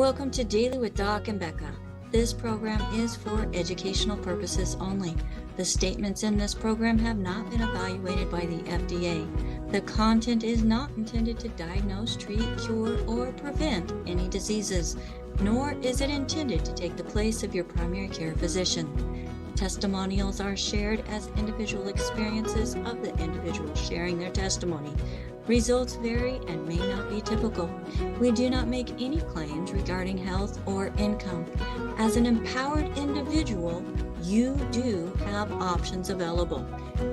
Welcome to Daily with Doc and Becca. This program is for educational purposes only. The statements in this program have not been evaluated by the FDA. The content is not intended to diagnose, treat, cure, or prevent any diseases, nor is it intended to take the place of your primary care physician. Testimonials are shared as individual experiences of the individual sharing their testimony. Results vary and may not be typical. We do not make any claims regarding health or income. As an empowered individual, you do have options available.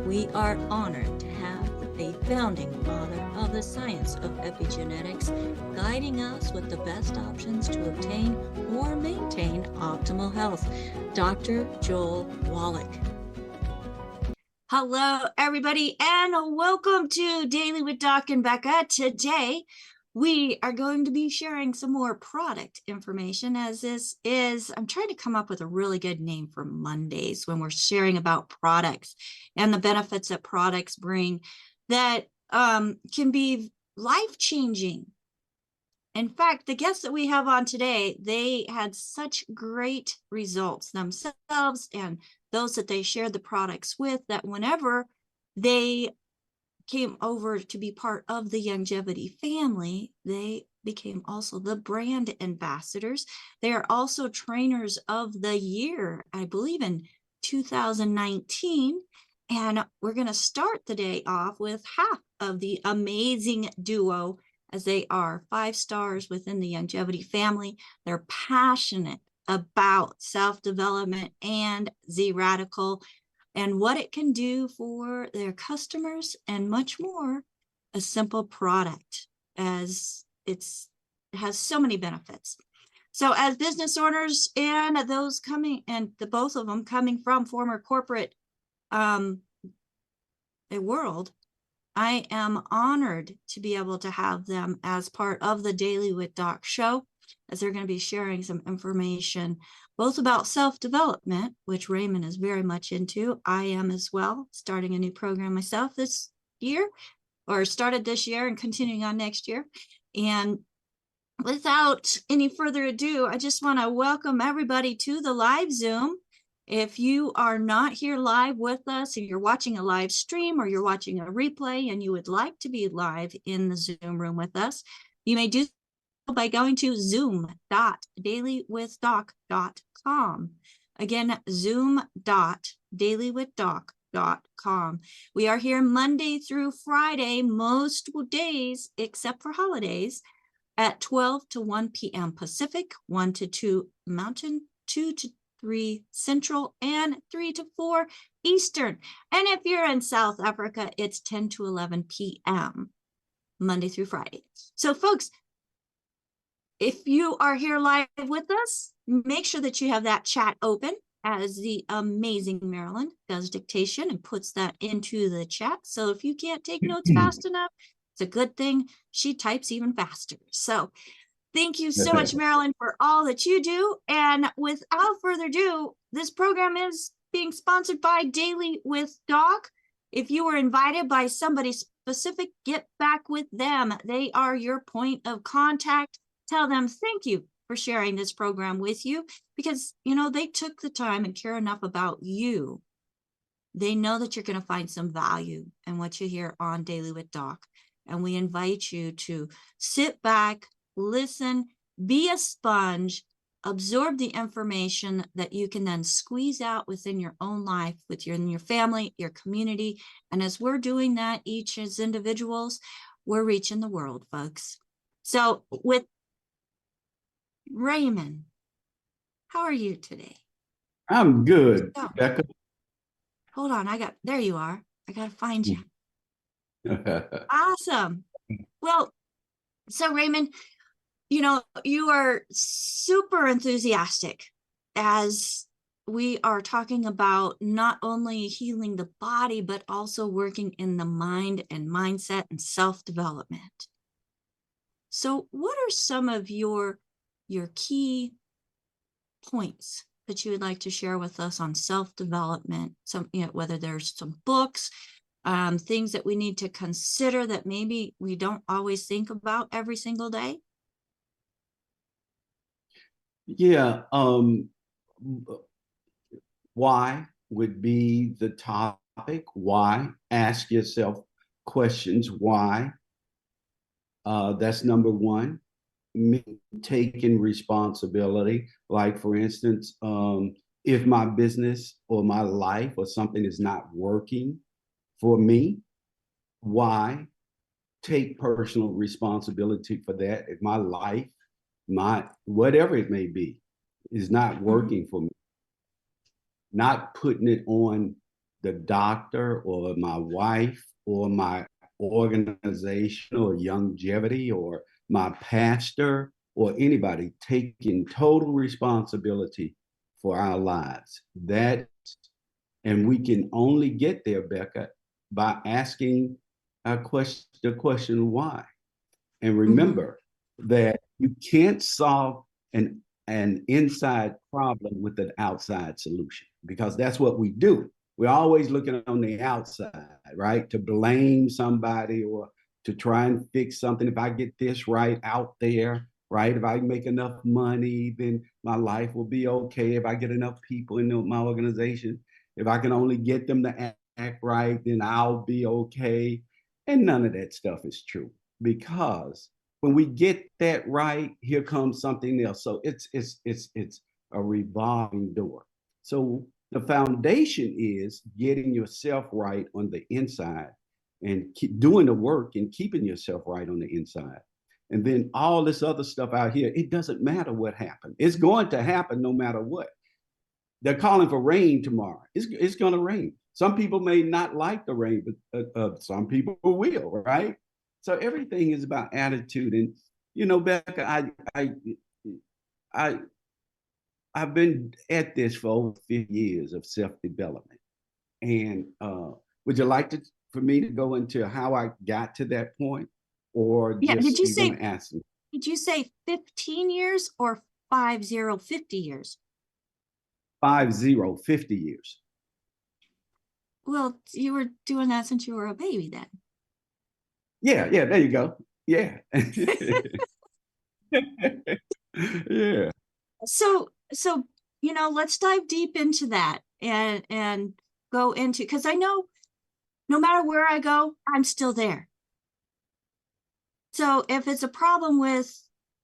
We are honored to have a founding father of the science of epigenetics guiding us with the best options to obtain or maintain optimal health, Dr. Joel Wallach. Hello, everybody, and welcome to Daily with Doc and Becca. Today, we are going to be sharing some more product information, as this is, I'm trying to come up with a really good name for Mondays when we're sharing about products and the benefits that products bring that can be life-changing. In fact, the guests that we have on today, they had such great results themselves and those that they shared the products with, that whenever they came over to be part of the longevity family, they became also the brand ambassadors. They are also trainers of the year, I believe in 2019. And we're going to start the day off with half of the amazing duo, as they are 5 stars within the longevity family. They're passionate about self-development and Z-Radical and what it can do for their customers and much more. A simple product, as it has so many benefits. So as business owners and those coming, and the both of them coming from former corporate world, I am honored to be able to have them as part of the Daily with Doc show, as they're going to be sharing some information both about self-development, which Raymond is very much into. I am as well, starting a new program myself this year, or started this year and continuing on next year. And without any further ado, I just want to welcome everybody to the live Zoom. If you are not here live with us, and you're watching a live stream or you're watching a replay and you would like to be live in the Zoom room with us, you may do so by going to zoom.dailywithdoc.com. Again, zoom.dailywithdoc.com. We are here Monday through Friday, most days except for holidays, at 12 to 1 p.m. Pacific, 1 to 2 Mountain, 2 to 3 Central, and 3 to 4 Eastern. And if you're in South Africa, it's 10 to 11 p.m. Monday through Friday. So folks, if you are here live with us, make sure that you have that chat open, as the amazing Marilyn does dictation and puts that into the chat. So if you can't take notes fast enough, it's a good thing she types even faster. So thank you so much, Marilyn, for all that you do. And without further ado, this program is being sponsored by Daily with Doc. If you were invited by somebody specific, get back with them. They are your point of contact. Tell them thank you for sharing this program with you, because, you know, they took the time and care enough about you. They know that you're going to find some value in what you hear on Daily with Doc. And we invite you to sit back, listen, be a sponge, absorb the information that you can then squeeze out within your own life, with your family, your community. And as we're doing that, each as individuals, we're reaching the world, folks. So with Raymond, how are you today? I'm good, Becca. Hold on, there you are. I got to find you. Awesome. Well, so Raymond, you know, you are super enthusiastic as we are talking about not only healing the body, but also working in the mind and mindset and self-development. So what are some of your key points that you would like to share with us on self-development? Some, you know, whether there's some books, things that we need to consider that maybe we don't always think about every single day? Yeah. Why would be the topic. Why? Ask yourself questions. Why? That's number one. Me taking responsibility. Like, for instance, if my business or my life or something is not working for me, why? Take personal responsibility for that. If my life, my whatever it may be, is not Mhm. working for me, not putting it on the doctor or my wife or my organization or longevity or my pastor or anybody, taking total responsibility for our lives. That, and we can only get there, Becca, by asking the question why. And Mhm. remember that you can't solve an inside problem with an outside solution, because that's what we do. We're always looking on the outside, right? To blame somebody or to try and fix something. If I get this right out there, right? If I make enough money, then my life will be okay. If I get enough people in my organization, if I can only get them to act right, then I'll be okay. And none of that stuff is true, because when we get that right, here comes something else. So it's a revolving door. So the foundation is getting yourself right on the inside and keep doing the work and keeping yourself right on the inside. And then all this other stuff out here, it doesn't matter what happened. It's going to happen no matter what. They're calling for rain tomorrow. It's going to rain. Some people may not like the rain, but some people will, right? So everything is about attitude. And Becca, I I've been at this for over 50 years of self development. And would you like for me to go into how I got to that point, or Yeah, just you're going to ask me? did you say 15 years or 50 years? 50 years. Well, you were doing that since you were a baby then. Yeah, yeah, there you go. Yeah. Yeah. So, let's dive deep into that and go into, because I know no matter where I go, I'm still there. So if it's a problem with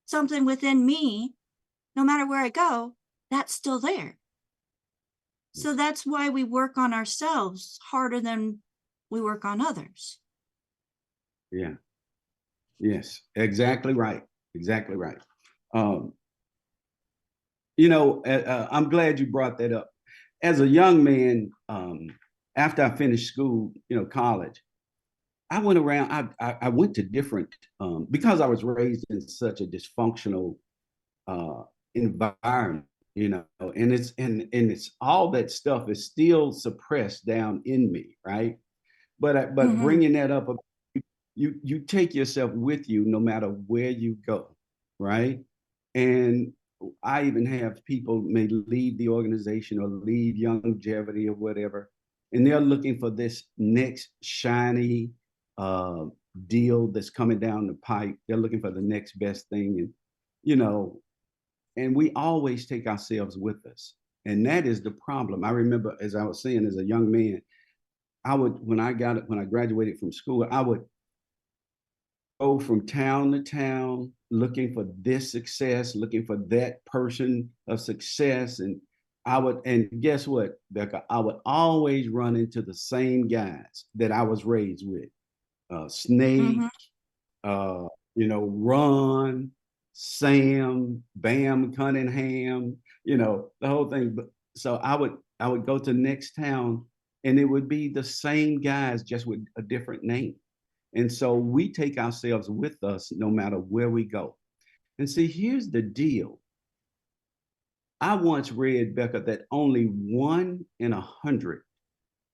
something within me, no matter where I go, that's still there. So that's why we work on ourselves harder than we work on others. Yeah. Yes. Exactly right. Exactly right. Um, I'm glad you brought that up. As a young man, after I finished school, college, I went around. I went to different because I was raised in such a dysfunctional uh, environment, and it's all that stuff is still suppressed down in me, right? But Mm-hmm. bringing that up, you take yourself with you no matter where you go, right? And I even have people may leave the organization or leave longevity or whatever, and they're looking for this next shiny uh, deal that's coming down the pipe. They're looking for the next best thing, and you know, and we always take ourselves with us, and that is the problem. I remember, as I was saying, as a young man, I would when I graduated from school, I would go from town to town looking for this success, looking for that person of success. And guess what, Becca? I would always run into the same guys that I was raised with. Mm-hmm. Snake, Ron, Sam, Bam Cunningham, the whole thing. But so I would go to the next town, and it would be the same guys, just with a different name. And so we take ourselves with us no matter where we go. And see, here's the deal. I once read, Becca, that only 1 in 100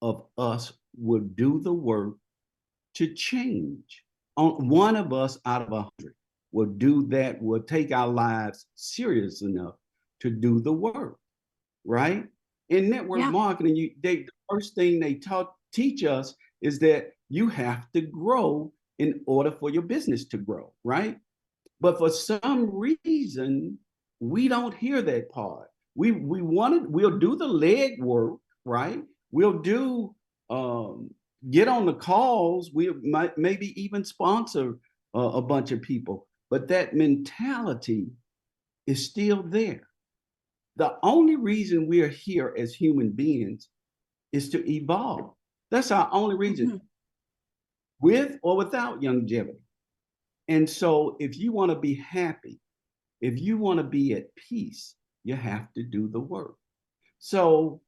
of us would do the work to change. One of us out of 100 will do that, will take our lives serious enough to do the work, right? In network Yeah. marketing, the first thing they teach us is that you have to grow in order for your business to grow, right? But for some reason, we don't hear that part. We'll do the leg work, right? We'll do get on the calls. We might maybe even sponsor a bunch of people, but that mentality is still there. The only reason we're here as human beings is to evolve. That's our only reason, with or without longevity. And so if you want to be happy, if you want to be at peace, you have to do the work. So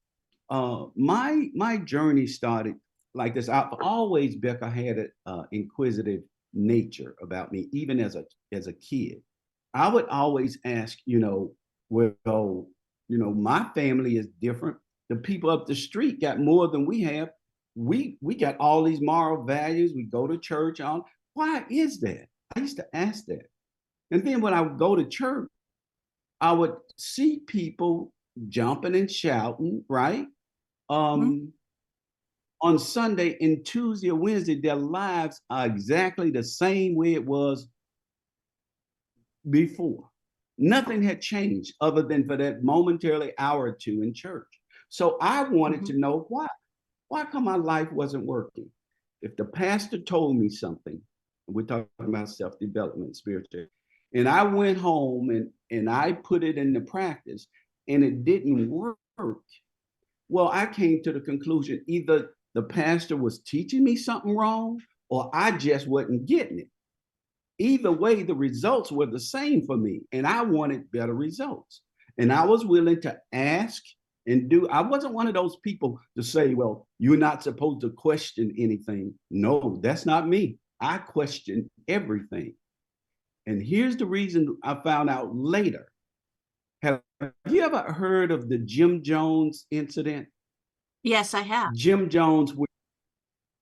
my journey started like this. I've always, Becca, had an inquisitive nature about me, even as a kid. I would always ask, well, my family is different. The people up the street got more than we have. We got all these moral values. We go to church. On why is that? I used to ask that. And then when I would go to church, I would see people jumping and shouting, right? On Sunday and Tuesday or Wednesday, their lives are exactly the same way it was before. Nothing had changed other than for that momentarily hour or two in church. So I wanted to know why. Why come my life wasn't working? If the pastor told me something, we're talking about self-development, spiritual, and I went home and I put it into practice and it didn't work, well, I came to the conclusion either the pastor was teaching me something wrong or I just wasn't getting it. Either way, the results were the same for me, and I wanted better results. And I was willing to ask and do. I wasn't one of those people to say, well, you're not supposed to question anything. No, that's not me. I question everything. And here's the reason I found out later. Have you ever heard of the Jim Jones incident? Yes, I have. Jim Jones,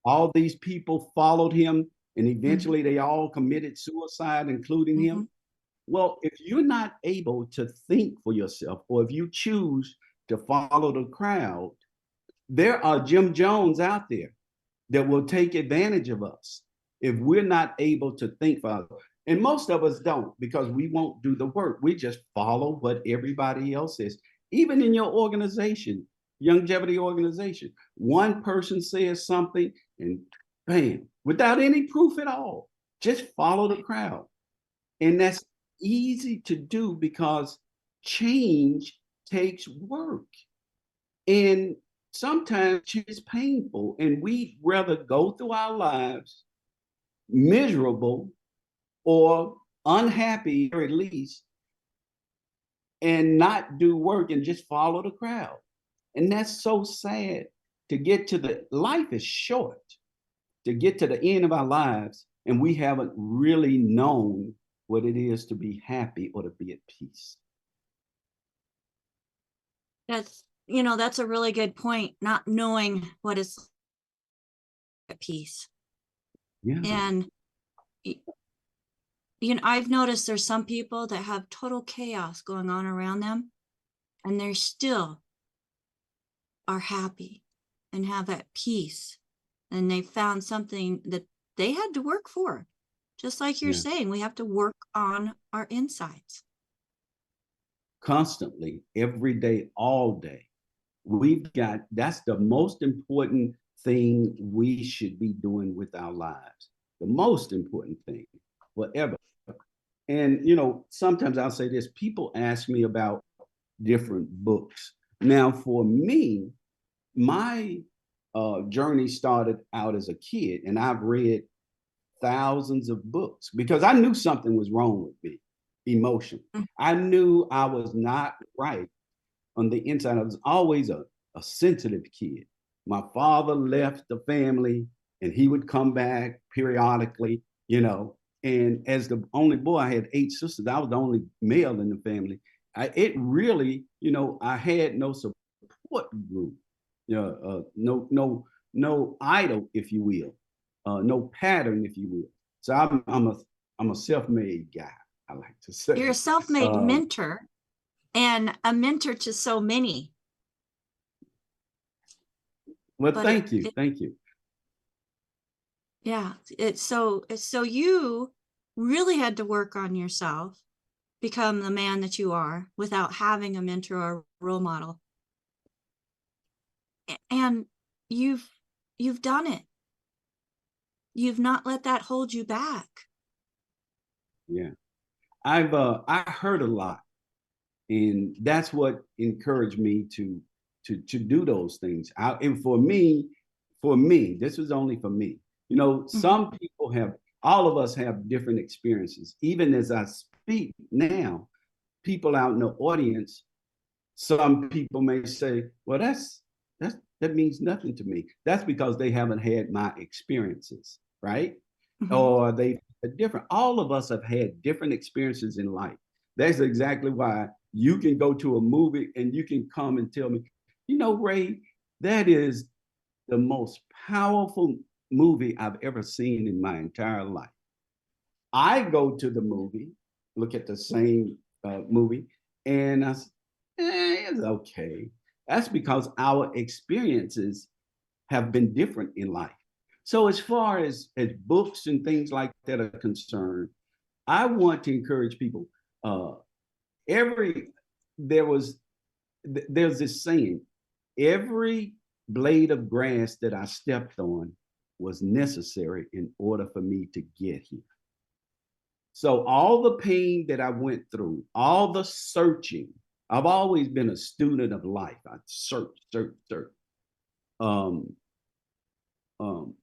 all these people followed him, and eventually they all committed suicide, including him. Well, if you're not able to think for yourself, or if you choose to follow the crowd, there are Jim Jones out there that will take advantage of us if we're not able to think for ourselves. And most of us don't, because we won't do the work. We just follow what everybody else is. Even in your organization, longevity organization, one person says something and bam, without any proof at all, just follow the crowd. And that's easy to do because change takes work. And sometimes it's painful, and we'd rather go through our lives miserable or unhappy, or at least, and not do work and just follow the crowd. And that's so sad. To get to the life is short, to get to the end of our lives, and we haven't really known what it is to be happy or to be at peace. That's a really good point, not knowing what is at peace. Yeah. And I've noticed there's some people that have total chaos going on around them, and they still are happy and have that peace, and they found something that they had to work for. Just like you're saying, we have to work on our insides. Constantly, every day, all day. That's the most important thing we should be doing with our lives. The most important thing, whatever. And, sometimes I'll say this, people ask me about different books. Now, for me, my journey started out as a kid, and I've read thousands of books because I knew something was wrong with me, emotion. I knew I was not right on the inside. I was always a sensitive kid. My father left the family and he would come back periodically, and as the only boy, I had 8 sisters. I was the only male in the family. It really, I had no support group, no idol, if you will. No pattern, if you will. So I'm a self-made guy, I like to say. You're a self-made mentor, and a mentor to so many. Well, thank you. Yeah, so you really had to work on yourself, become the man that you are without having a mentor or role model. And you've done it. You've not let that hold you back. Yeah. I heard a lot, and that's what encouraged me to do those things. And for me, this was only for me. You know, some people have, all of us have different experiences. Even as I speak now, people out in the audience, some people may say, well, that means nothing to me. That's because they haven't had my experiences, right? Mm-hmm. Or they different. All of us have had different experiences in life. That's exactly why you can go to a movie and you can come and tell me, you know, Ray, that is the most powerful movie I've ever seen in my entire life. I go to the movie, look at the same movie, and I say, it's okay. That's because our experiences have been different in life. So as far as books and things like that are concerned, I want to encourage people. Uh, every there was there's this saying: every blade of grass that I stepped on was necessary in order for me to get here. So all the pain that I went through, all the searching, I've always been a student of life. I search. Um, um,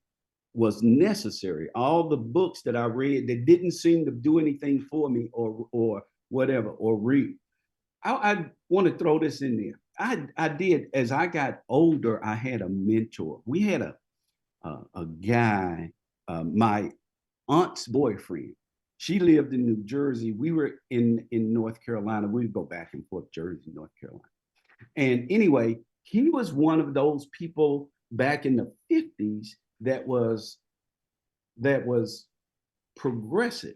was necessary. All the books that I read that didn't seem to do anything for me or whatever, or read. I want to throw this in there. I did, as I got older, I had a mentor. We had a guy, my aunt's boyfriend. She lived in New Jersey. We were in North Carolina. We'd go back and forth, Jersey, North Carolina. And anyway, he was one of those people back in the 50s that was progressive.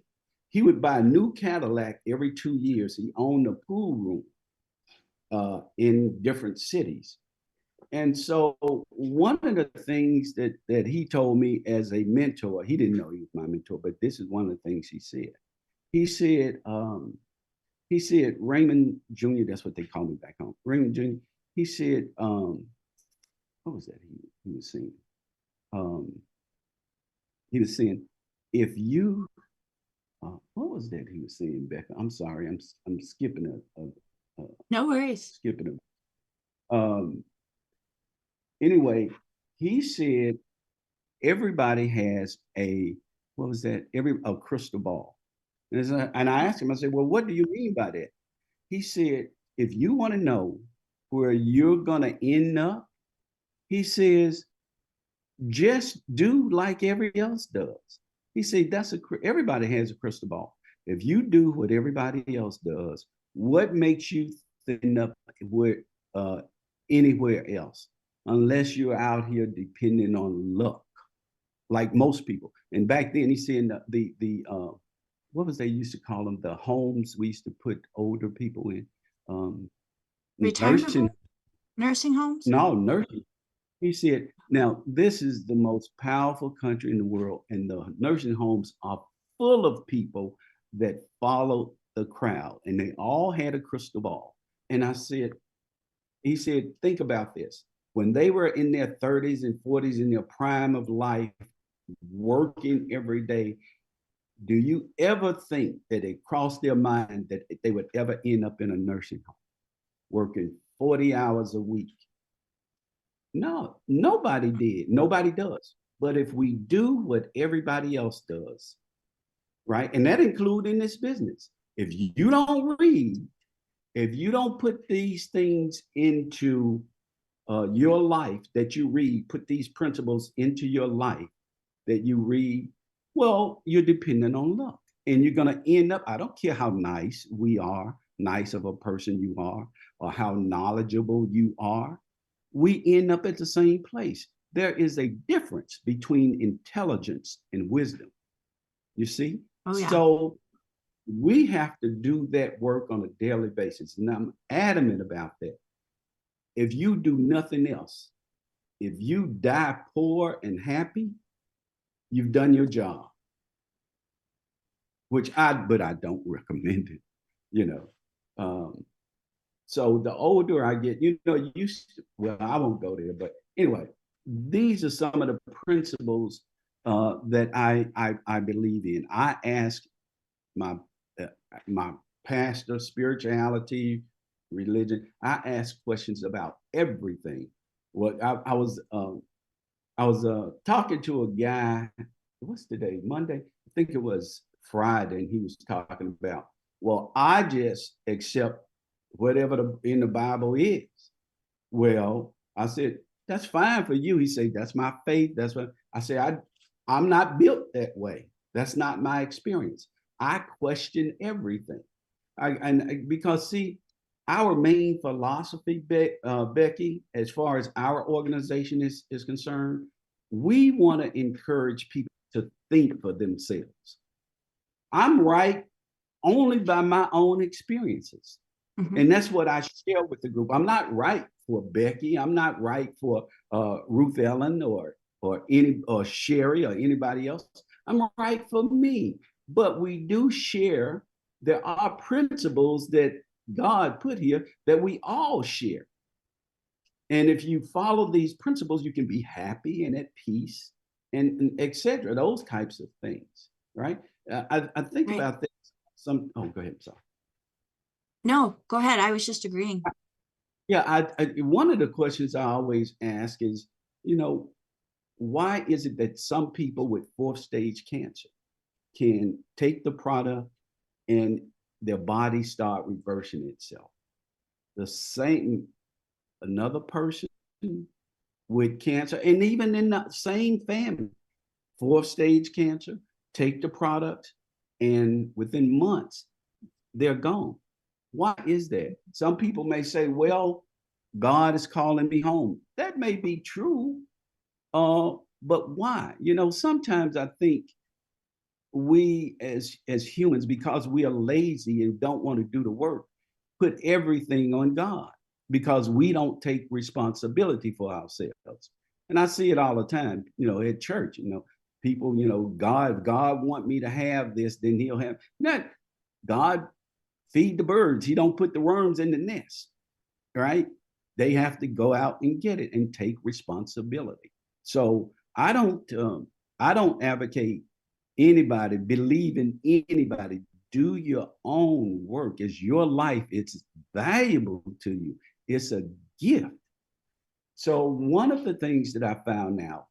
He would buy a new Cadillac every 2 years. He owned a pool room in different cities. And so one of the things that he told me as a mentor, he didn't know he was my mentor, but this is one of the things he said. He said, Raymond Jr., that's what they call me back home. Raymond Jr., he said, what was that he was saying? Um, he was saying, if you, what was that he was saying, Becca? I'm sorry, I'm skipping No worries. skipping a. Anyway, he said everybody has a, what was that? A crystal ball. And I asked him, I said, well, what do you mean by that? He said, if you want to know where you're going to end up, he says, just do like everybody else does. He said, everybody has a crystal ball. If you do what everybody else does, what makes you end up where, anywhere else? Unless you're out here depending on luck, like most people. And back then, he said what was they used to call them? The homes we used to put older people in. Retirement Nursing. home? Nursing homes? No, nursing. He said, now this is the most powerful country in the world, and the nursing homes are full of people that follow the crowd, and they all had a crystal ball. And he said, think about this. When they were in their 30s and 40s, in their prime of life, working every day, do you ever think that it crossed their mind that they would ever end up in a nursing home, working 40 hours a week? No, nobody did. Nobody does. But if we do what everybody else does, right? And that includes in this business. If you don't read, if you don't put these things into your life that you read, put these principles into your life that you read, well, you're dependent on luck. And you're going to end up, I don't care how nice we are, nice of a person you are, or how knowledgeable you are, we end up at the same place. There is a difference between intelligence and wisdom. You see? Oh, yeah. So we have to do that work on a daily basis. And I'm adamant about that. If you do nothing else, if you die poor and happy, you've done your job, but I don't recommend it. you know. So the older I get, well, I won't go there, but anyway, these are some of the principles that I believe in. I ask my uh, my pastor, spirituality, religion. I ask questions about everything. What I was talking to a guy. What's today? Monday. I think it was Friday, and he was talking about. Well, I just accept whatever in the Bible is. Well, I said that's fine for you. He said that's my faith. That's what I said. I'm not built that way. That's not my experience. I question everything. And because see, our main philosophy, Becky, as far as our organization is concerned, we want to encourage people to think for themselves. I'm right only by my own experiences. And that's what I share with the group. I'm not right for Becky. I'm not right for Ruth Ellen or Sherry or anybody else. I'm right for me. But we do share. There are principles that God put here that we all share. And if you follow these principles, you can be happy and at peace and etc. Those types of things, right? I think Right. about this. Go ahead. Sorry. No, go ahead. I was just agreeing. Yeah, one of the questions I always ask is, why is it that some people with fourth stage cancer can take the product and their body start reversing itself? The same, another person with cancer, and even in the same family, fourth stage cancer, take the product, and within months, they're gone. Why is that? Some people may say, well, God is calling me home. That may be true, but why? Sometimes I think we as humans, because we are lazy and don't want to do the work, put everything on God because we don't take responsibility for ourselves. And I see it all the time, at church, people, God want me to have this, then he'll have not God feed the birds. He don't put the worms in the nest, right? They have to go out and get it and take responsibility. So I don't advocate anybody, believe in anybody. Do your own work. It's your life. It's valuable to you. It's a gift. So one of the things that I found out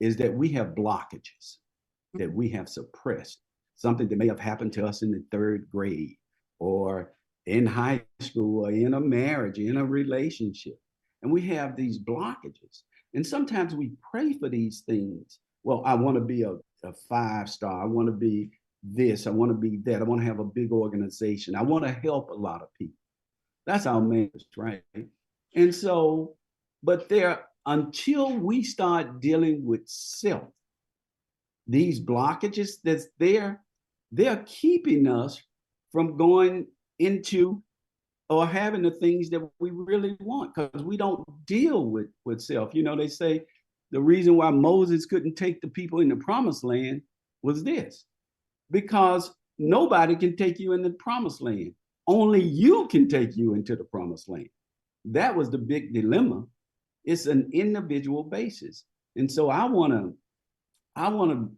is that we have blockages that we have suppressed, something that may have happened to us in the third grade or in high school or in a marriage, in a relationship. And we have these blockages. And sometimes we pray for these things. Well, I want to be a 5-star. I want to be this. I want to be that. I want to have a big organization. I want to help a lot of people. That's our marriage, right? And so, but until we start dealing with self, these blockages that's there, they're keeping us from going into or having the things that we really want because we don't deal with self. They say the reason why Moses couldn't take the people in the promised land was this, because nobody can take you in the promised land. Only you can take you into the promised land. That was the big dilemma. It's an individual basis. And so I want to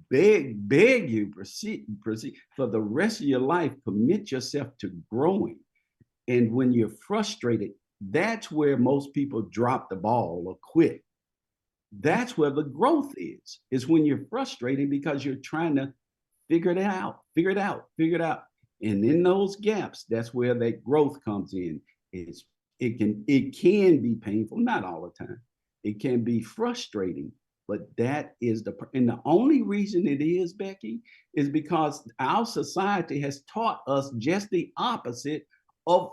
beg you, proceed for the rest of your life, commit yourself to growing. And when you're frustrated, that's where most people drop the ball or quit. That's where the growth is when you're frustrated because you're trying to figure it out. And in those gaps, that's where that growth comes in. It can be painful, not all the time. It can be frustrating, but that is and the only reason it is, Becky, is because our society has taught us just the opposite of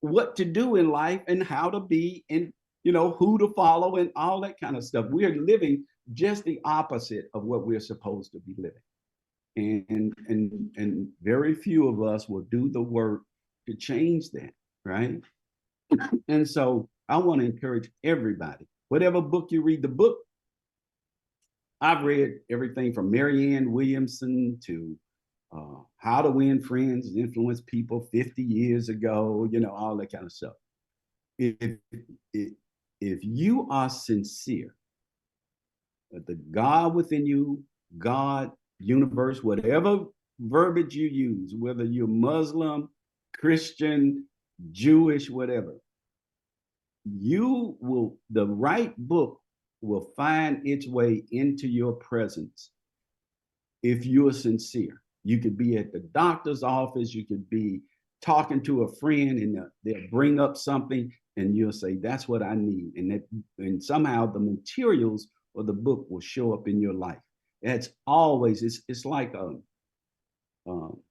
what to do in life and how to be and who to follow and all that kind of stuff. We're living just the opposite of what we're supposed to be living. And very few of us will do the work to change that, right? And so I want to encourage everybody, whatever book you read, the book, I've read everything from Marianne Williamson to How to Win Friends and Influence People 50 years ago, all that kind of stuff. If, if, if you are sincere, the God within you, God, universe, whatever verbiage you use, whether you're Muslim, Christian, Jewish, whatever, the right book will find its way into your presence if you're sincere. You could be at the doctor's office, you could be talking to a friend, and they'll bring up something, and you'll say, "That's what I need," and somehow the materials or the book will show up in your life. It's always it's like um,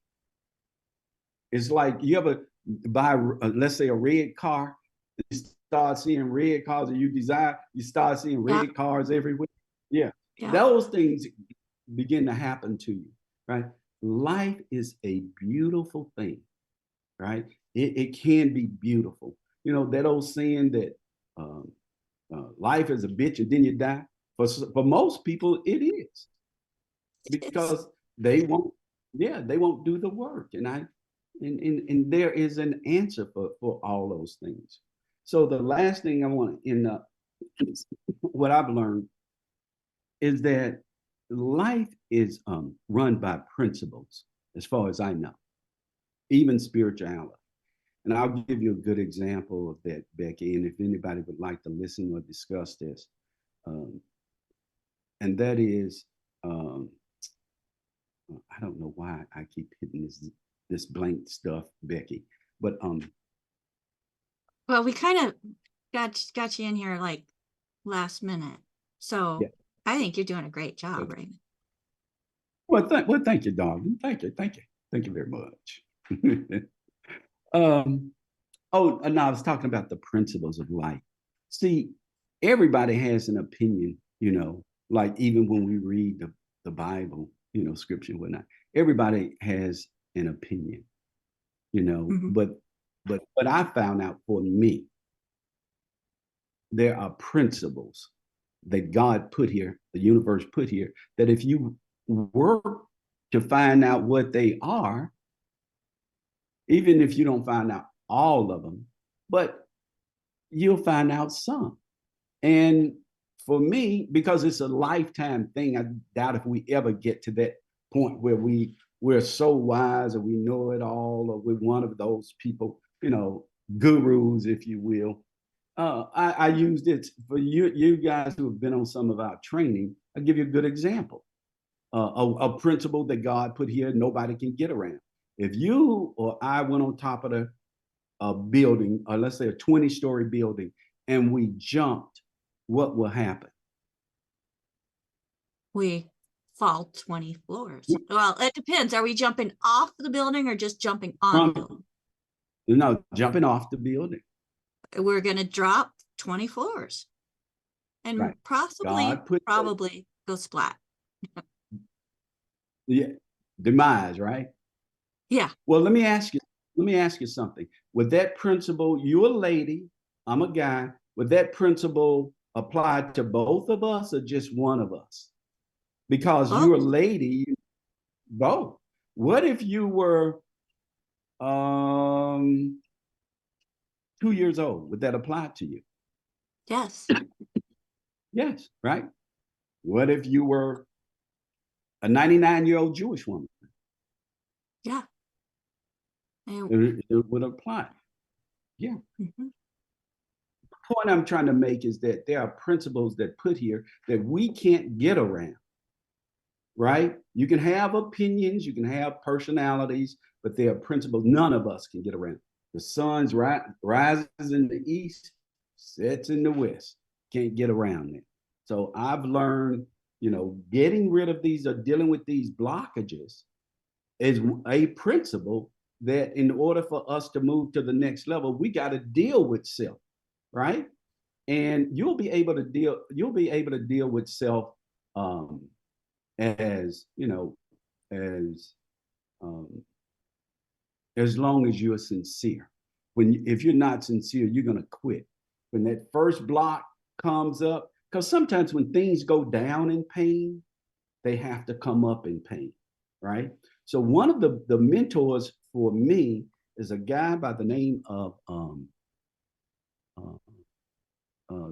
it's like you ever buy, let's say, a red car. You start seeing red cars, and you start seeing Yeah. red cars everywhere. Yeah, Yeah. those things begin to happen to you, right? Life is a beautiful thing, right? It can be beautiful. That old saying that life is a bitch and then you die. For most people, it is, It's because they won't. Yeah, they won't do the work, and there is an answer for all those things. So the last thing I want to end up, what I've learned is that life is run by principles, as far as I know, even spirituality. And I'll give you a good example of that, Becky. And if anybody would like to listen or discuss this, um, and that is, um, I don't know why I keep hitting this blank stuff, Becky, but well, we kind of got you in here like last minute. So yeah. I think you're doing a great job, Okay. right? Well, thank you, darling. Thank you very much. um, Oh, no, I was talking about the principles of life. See, everybody has an opinion, like even when we read the Bible, scripture and whatnot, everybody has an opinion, Mhm. but what I found out for me, there are principles that God put here, the universe put here, that if you work to find out what they are, even if you don't find out all of them, but you'll find out some. And for me, because it's a lifetime thing, I doubt if we ever get to that point where we're so wise or we know it all, or we're one of those people, gurus, if you will. I used it for you guys who have been on some of our training. I'll give you a good example. A principle that God put here, nobody can get around. If you or I went on top of a building, or let's say a 20-story building, and we jumped, what will happen? We fall 20 floors. Well, it depends. Are we jumping off the building or just jumping on the building? No, jumping off the building. We're going to drop 20 floors and Right. possibly, God put probably go splat. the demise, right? Yeah. Well, let me ask you something. With that principle, you're a lady, I'm a guy. Would that principle apply to both of us or just one of us? Because Well, you're a lady, both. What if you were um 2 years old? Would that apply to you? yes. Yes, right? What if you were a 99-year-old Jewish woman? Yeah. And, It would apply. Yeah. mhm. The point I'm trying to make is that there are principles that put here that we can't get around, right? You can have opinions, you can have personalities, but there are principles none of us can get around. The sun rises in the east, sets in the west. Can't get around it. So I've learned, getting rid of these or dealing with these blockages is a principle that in order for us to move to the next level, we got to deal with self, right? And you'll be able to deal with self, um, as as um, as long as you're sincere. If you're not sincere, you're gonna quit. When that first block comes up, because sometimes when things go down in pain, they have to come up in pain, right? So one of the mentors for me is a guy by the name of uh, uh,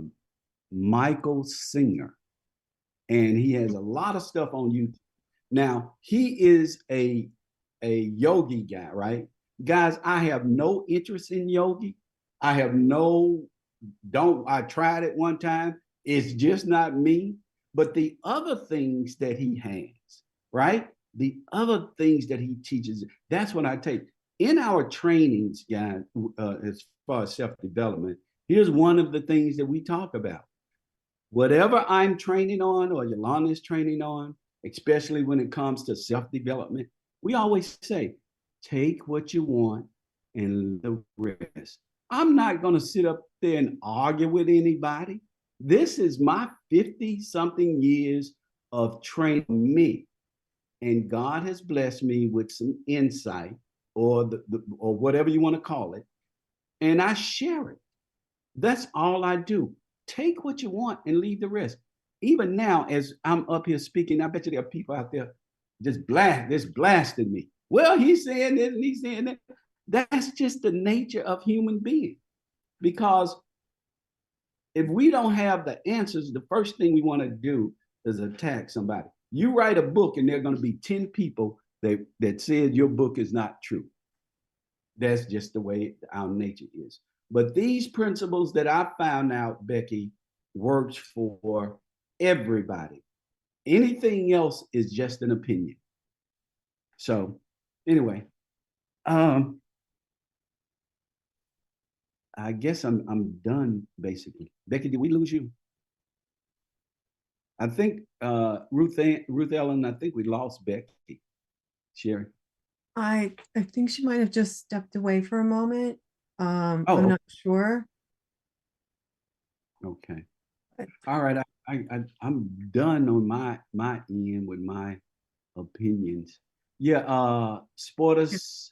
Michael Singer, and he has a lot of stuff on YouTube. Now he is a yogi guy, right? Guys, I have no interest in yogi. I have no don't I tried it one time. It's just not me. But the other things that he has, right? The other things that he teaches, that's what I take. In our trainings, guys, as far as self-development, here's one of the things that we talk about. Whatever I'm training on or Yolanda is training on, especially when it comes to self-development, we always say, take what you want and the rest. I'm not going to sit up there and argue with anybody. This is my 50 something years of training me. And God has blessed me with some insight or or whatever you want to call it. And I share it. That's all I do. Take what you want and leave the rest. Even now, as I'm up here speaking, I bet you there are people out there just blasting me. Well, he's saying this and he's saying that. That's just the nature of human being. Because if we don't have the answers, the first thing we want to do is attack somebody. You write a book and there are going to be 10 people that said your book is not true. That's just the way our nature is. But these principles that I found out, Becky, works for everybody. Anything else is just an opinion. So anyway, I guess I'm done basically. Becky, did we lose you? I think Ruth Ellen, I think we lost Becky. Sherry. I think she might have just stepped away for a moment. I'm Oh, not sure. okay. All right. I'm done on my end with my opinions. Yeah, Sporters.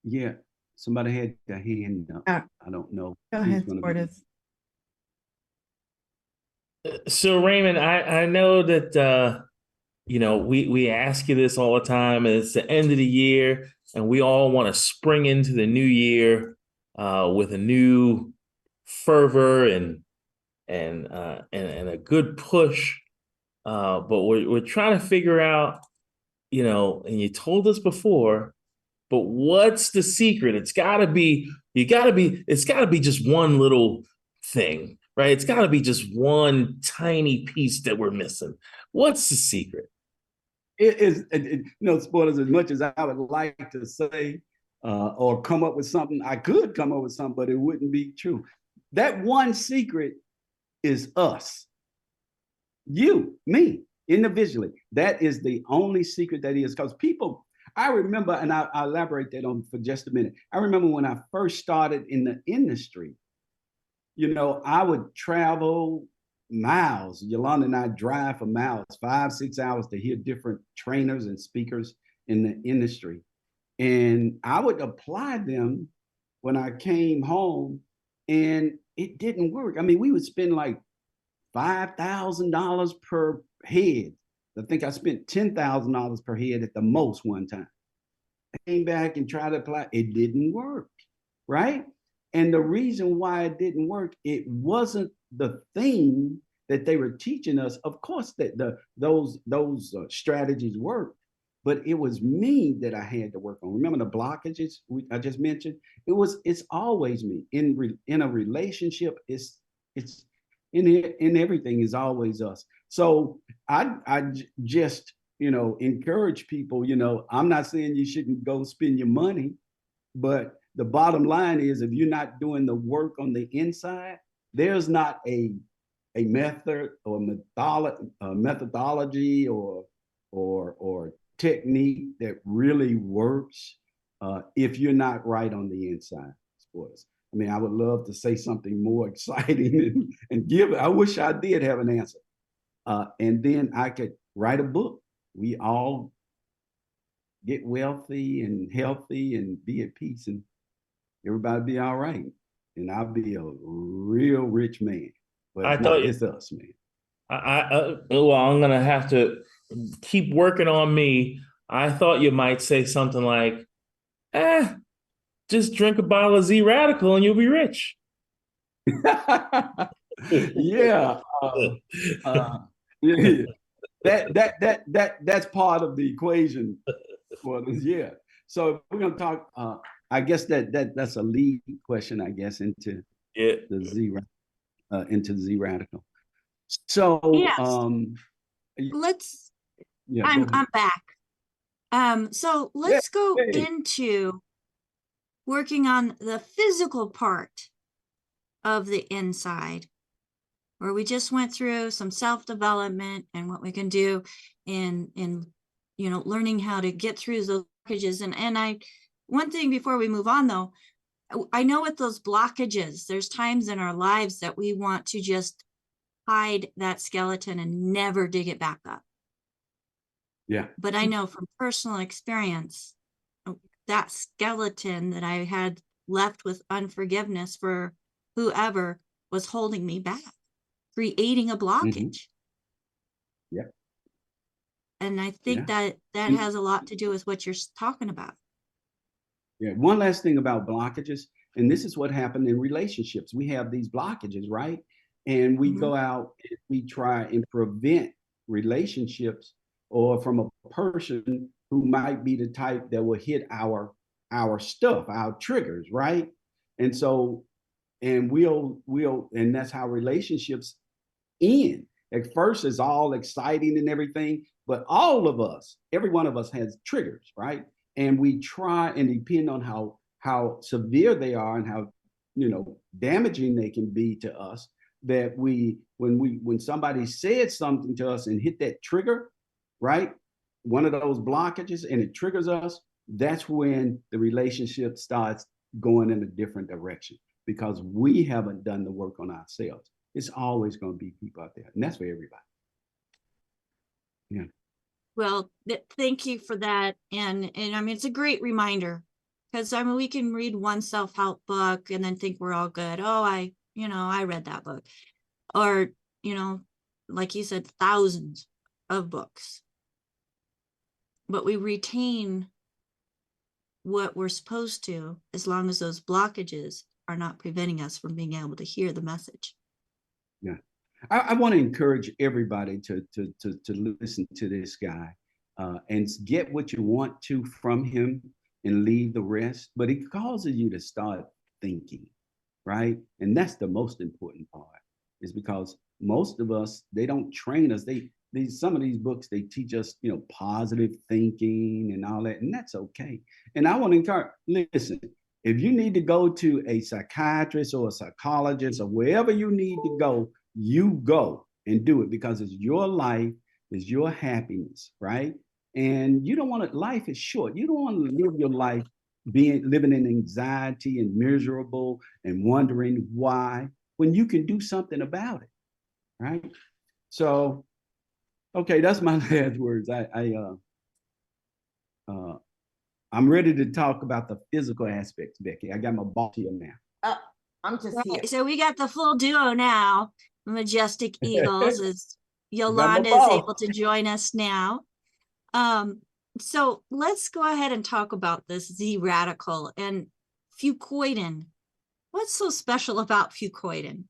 Yeah, somebody had their hand up. I don't know. Go who's ahead, gonna be- Sportis. So Raymond, I know that you know we ask you this all the time, and it's the end of the year, and we all want to spring into the new year with a new fervor and a good push. But we're trying to figure out, you know, and you told us before, but what's the secret? It's got to be just one little thing, right? It's got to be just one tiny piece that we're missing. What's the secret? It is, you know, Sporters, as much as I would like to say or come up with something, I could come up with something, but it wouldn't be true. That one secret is us. You, me, individually. That is the only secret that is, because people, I remember, and I'll elaborate that on for just a minute. I remember when I first started in the industry, you know, I would travel miles. Yolanda and I drive for miles, 5-6 hours to hear different trainers and speakers in the industry. And I would apply them when I came home, and it didn't work. I mean, we would spend like $5,000 per head. I think I spent $10,000 per head at the most one time. I came back and tried to apply. It didn't work, right? And the reason why it didn't work, it wasn't the thing that they were teaching us. Of course, that those strategies worked, but it was me that I had to work on. Remember the blockages I just mentioned? It's always me. In a relationship, it's in everything is always us. So I just, you know, encourage people, you know, I'm not saying you shouldn't go spend your money, but the bottom line is if you're not doing the work on the inside, there's not a method or methodology or technique that really works if you're not right on the inside, Sports. I mean, I would love to say something more exciting and give it. I wish I did have an answer. And then I could write a book. We all get wealthy and healthy and be at peace, and everybody be all right. And I'll be a real rich man. But it's us, man. Well, I'm gonna have to keep working on me. I thought you might say something like, just drink a bottle of Z Radical and you'll be rich. Yeah. Uh, yeah. That's part of the equation for this. Yeah. So we're gonna talk. I guess that's a lead question, I guess, into Yeah. the Z radical. So Yes, let's, yeah, go I'm ahead. back. So Yeah, let's go hey. into working on the physical part of the inside, where we just went through some self-development and what we can do in learning how to get through those blockages. And one thing before we move on though, I know with those blockages, there's times in our lives that we want to just hide that skeleton and never dig it back up. Yeah. But I know from personal experience, that skeleton that I had left with unforgiveness for whoever was holding me back, creating a blockage. Yeah. And I think Yeah. that has a lot to do with what you're talking about. Yeah. One last thing about blockages, and this is what happened in relationships. We have these blockages, right? And we go out and we try and prevent relationships or from a person who might be the type that will hit our stuff, our triggers, right? And so, and and that's how relationships end. At first, it's all exciting and everything, but all of us, every one of us has triggers, right? And we try and depend on how severe they are and how damaging they can be to us. That when somebody said something to us and hit that trigger, right? One of those blockages and it triggers us, that's when the relationship starts going in a different direction because we haven't done the work on ourselves. It's always going to be people out there, and that's for everybody. Yeah. Well, thank you for that. And I mean, it's a great reminder because I mean, we can read one self-help book and then think we're all good. Oh, I read that book. Or, like you said, thousands of books. But we retain what we're supposed to as long as those blockages are not preventing us from being able to hear the message. Yeah. I want to encourage everybody to listen to this guy and get what you want to from him and leave the rest. But it causes you to start thinking, right? And that's the most important part, is because most of us, they don't train us. Some of these books, they teach us, positive thinking and all that, and that's okay. And I want to encourage, listen, if you need to go to a psychiatrist or a psychologist or wherever you need to go, you go and do it because it's your life, it's your happiness, right? And you don't want to, life is short. You don't want to live your life living in anxiety and miserable and wondering why when you can do something about it, right? So, okay, that's my last words. I'm ready to talk about the physical aspects, Becky. I got my boss here now. I'm just here. So we got the full duo now. The Majestic Eagles is Yolanda is boss. able to join us now. So let's go ahead and talk about this Z radical and fucoidan. What's so special about fucoidan?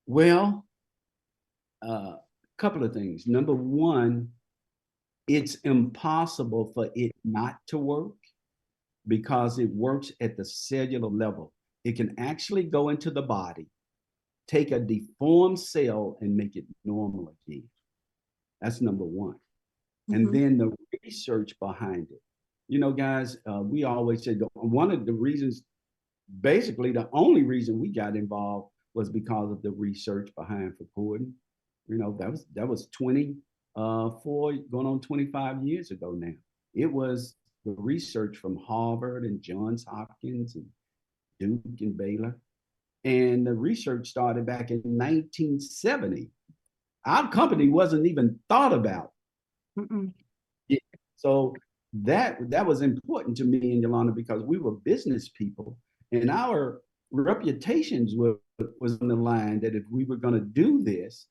Well, a couple of things. Number one, it's impossible for it not to work because it works at the cellular level. It can actually go into the body, take a deformed cell and make it normal again. That's number one. And then the research behind it. Guys, we always say one of the reasons, basically the only reason we got involved was because of the research behind fucoidan. That was 24 going on 25 years ago now. It was the research from Harvard and Johns Hopkins and Duke and Baylor. And the research started back in 1970. Our company wasn't even thought about. Yeah. So that was important to me and Yolanda because we were business people and our reputations was on the line that if we were going to do this,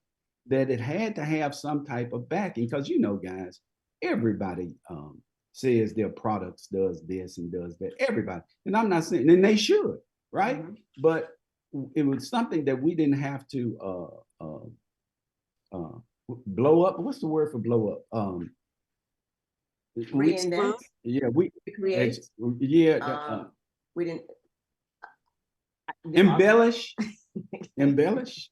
that it had to have some type of backing, because guys, everybody says their products does this and does that. Everybody, and I'm not saying, and they should, right? Mhm. But it was something that we didn't have to blow up. What's the word for blow up? Reinvent, Yeah, create. yeah, We didn't. embellish. Embellish.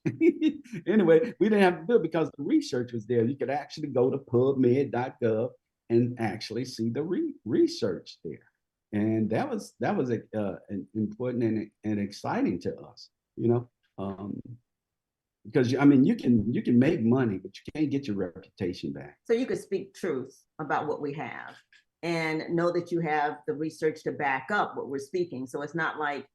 Anyway, we didn't have to do it because the research was there. You could actually go to pubmed.gov and actually see the research there, and that was important and exciting to us, because I mean you can make money, but you can't get your reputation back. So you could speak truth about what we have and know that you have the research to back up what we're speaking. So it's not like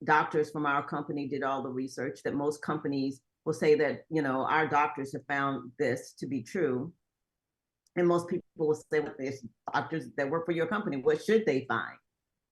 doctors from our company did all the research. That most companies will say that, our doctors have found this to be true. And most people will say, well, there's doctors that work for your company, what should they find?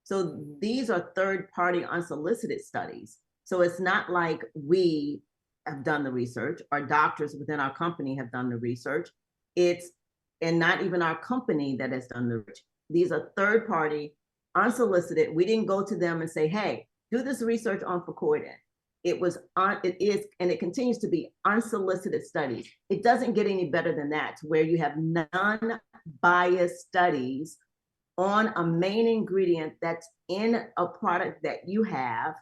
So these are third-party unsolicited studies. So it's not like we have done the research or doctors within our company have done the research. And not even our company that has done the research. These are third-party, unsolicited. We didn't go to them and say, hey, do this research on Facordin. It is, and it continues to be unsolicited studies. It doesn't get any better than that, where you have non-biased studies on a main ingredient that's in a product that you have,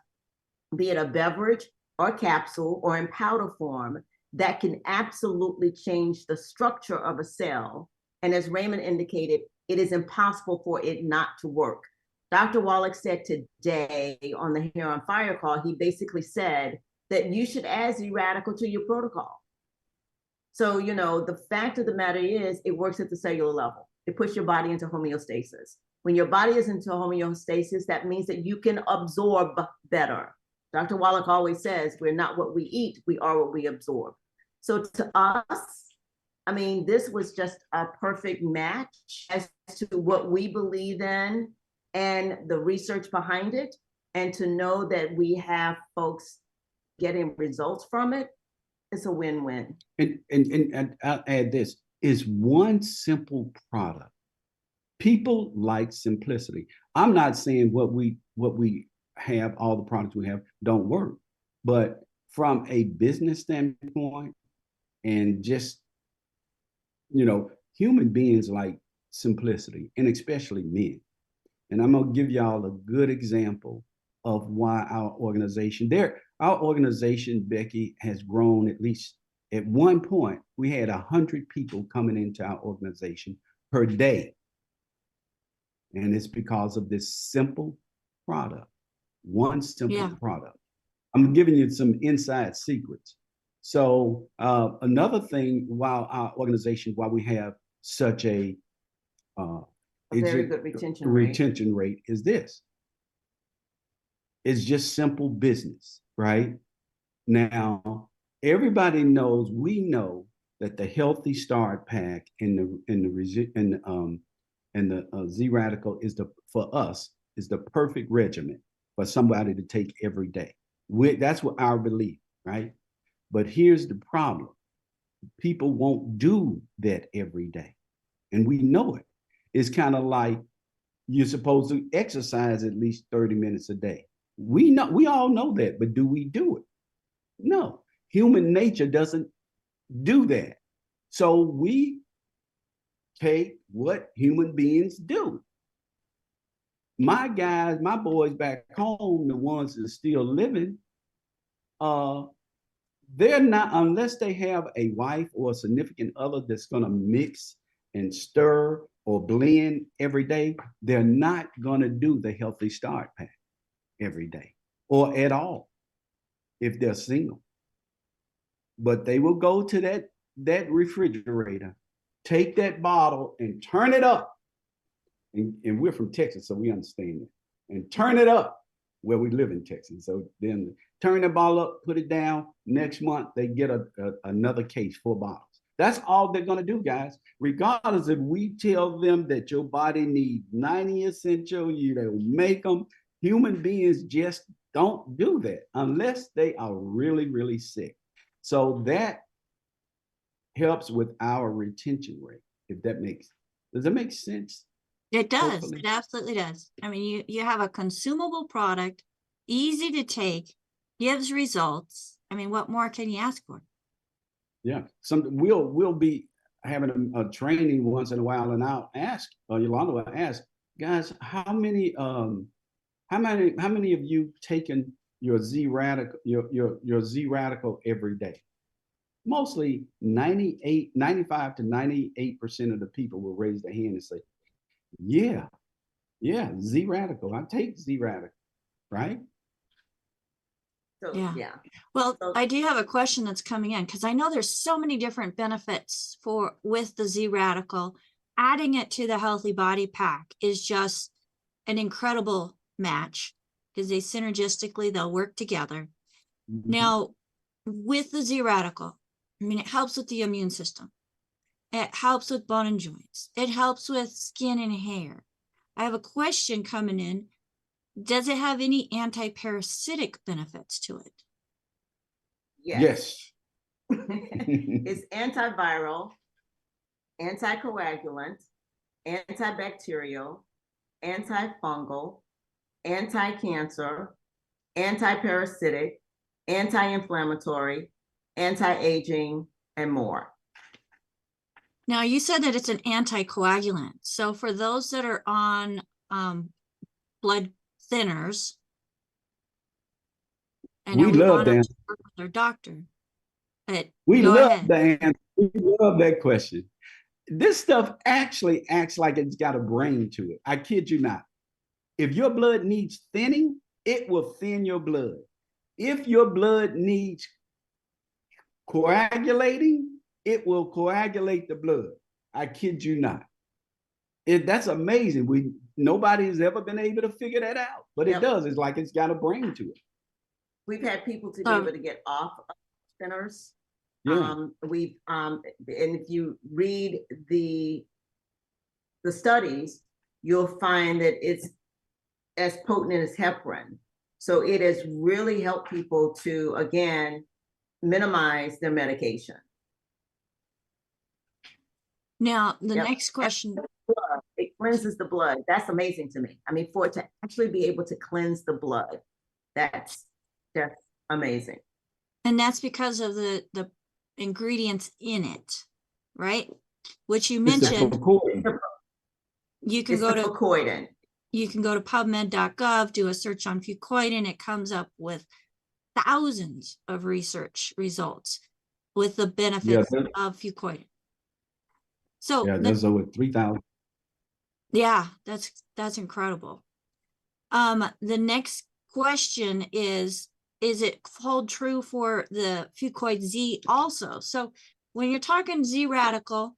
be it a beverage or capsule or in powder form, that can absolutely change the structure of a cell. And as Raymond indicated, it is impossible for it not to work. Dr. Wallach said today on the Hair on Fire call, he basically said that you should add Z-Radical to your protocol. So, the fact of the matter is it works at the cellular level. It puts your body into homeostasis. When your body is into homeostasis, that means that you can absorb better. Dr. Wallach always says, we're not what we eat, we are what we absorb. So to us, I mean, this was just a perfect match as to what we believe in and the research behind it, and to know that we have folks getting results from it, it's a win-win. And I'll add this, is one simple product. People like simplicity. I'm not saying what we have, all the products we have don't work, but from a business standpoint and just, human beings like simplicity, and especially men. And I'm gonna give y'all a good example of why our organization, Becky, has grown. At least at one point, we had 100 people coming into our organization per day. And it's because of this simple product, one simple product. I'm giving you some inside secrets. So another thing, why we have such a very good retention rate is this. It's just simple business, right? Now, everybody knows, we know that the Healthy Start Pack and the Z-Radical for us is the perfect regimen for somebody to take every day. That's what our belief, right? But here's the problem. People won't do that every day. And we know it. It's kind of like you're supposed to exercise at least 30 minutes a day. We all know that, but do we do it? No. Human nature doesn't do that. So we take what human beings do. My guys, my boys back home, the ones that are still living, they're not, unless they have a wife or a significant other that's going to mix and stir or blend every day, they're not going to do the Healthy Start Pack every day or at all if they're single. But they will go to that refrigerator, take that bottle and turn it up. And we're from Texas, so we understand that. And turn it up where we live in Texas. So then turn the bottle up, put it down. Next month, they get another case, 4 bottles. That's all they're going to do, guys. Regardless if we tell them that your body needs 90 essential, they'll make them. Human beings just don't do that unless they are really, really sick. So that helps with our retention rate. Does that make sense? It does. Hopefully. It absolutely does. I mean, you have a consumable product, easy to take, gives results. I mean, what more can you ask for? Yeah. We'll be having a training once in a while, and I'll ask, Yolanda will ask, guys, how many of you taken your Z radical, your Z radical every day? Mostly 95 to 98% of the people will raise their hand and say, yeah, Z radical. I take Z radical, right? So, Yeah. yeah. Well, So- I do have a question that's coming in because I know there's so many different benefits with the Z Radical. Adding it to the Healthy Body Pack is just an incredible match because they'll work together. Mhm. Now, with the Z Radical, I mean, it helps with the immune system. It helps with bone and joints. It helps with skin and hair. I have a question coming in. Does it have any anti-parasitic benefits to it? Yes. It's antiviral, anticoagulant, antibacterial, antifungal, anti-cancer, anti-parasitic, anti-inflammatory, anti-aging, and more. Now, you said that it's an anticoagulant. So for those that are on blood thinners, I know We we love want them that. to work with their doctor, but We go love ahead. the answer. We love that question. This stuff actually acts like it's got a brain to it. I kid you not. If your blood needs thinning, it will thin your blood. If your blood needs coagulating, it will coagulate the blood. I kid you not. That's amazing. Nobody's ever been able to figure that out, but it Yep. does. It's like it's got a brain to it. We've had people to be able to get off of thinners. Yeah. And if you read the studies, you'll find that it's as potent as heparin. So it has really helped people to, again, minimize their medication. Now, the Yep. next question. It cleanses the blood. That's amazing to me. I mean, for it to actually be able to cleanse the blood, that's amazing. And that's because of the ingredients in it, right? Which you It's the mentioned, fucoid. you can It's go the to fucoidin. PubMed.gov, do a search on fucoidin. It comes up with thousands of research results with the benefits of fucoidin. So Yeah, there's over 3,000. yeah, that's incredible. The next question is it hold true for the Fucoid Z also? So when you're talking Z Radical,